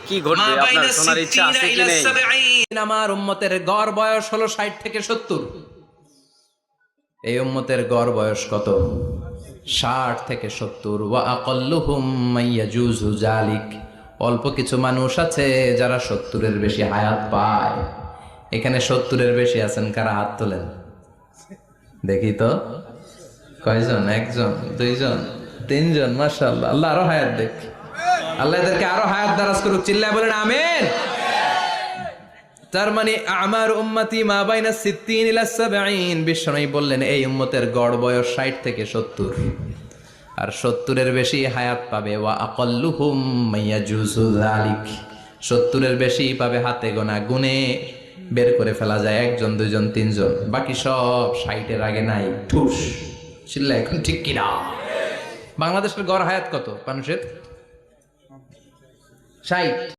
কি ঘটবে আপনার শোনার ইচ্ছা আছে কি নেই? আমার উম্মতের গড় বয়স হলো 60 থেকে 70। এই উম্মতের গড় বয়স কত? 60 থেকে 70। ওয়া আকাল্লুহুম মাইয়াজুজু জালিক। অল্প কিছু মানুষ আছে যারা 70-এর বেশি হায়াত পায়। এখানে 70-এর বেশি আছেন কারা? হাত তোলেন দেখি তো। কয়জন? একজন, দুইজন, তিনজন। মাশাআল্লাহ, আল্লাহ আরো হায়াত দেখ। আল্লাহ এদেরকে আরো হায়াত দারাজ করুক। চিল্লায় বলেন আমিন। তার মানে আমার উম্মতি মা বাইনা 60 ইলা 70। বিশ্বনবী বললেন এই উম্মতের গড় বয়স 60 থেকে 70, আর 70-এর বেশি হায়াত পাবে। ওয়া আকাল্লুহুম মাইয়াজুজু যালিক। 70-এর বেশি পাবে হাতে গোনা, গুনে বের করে ফেলা যায় একজন, দুইজন, তিনজন। বাকি সব 60-এর আগে নাই। ঠুস চিল্লা এখন ঠিক কিনা? বাংলাদেশের গড় হায়াত কত মানুষের? 60।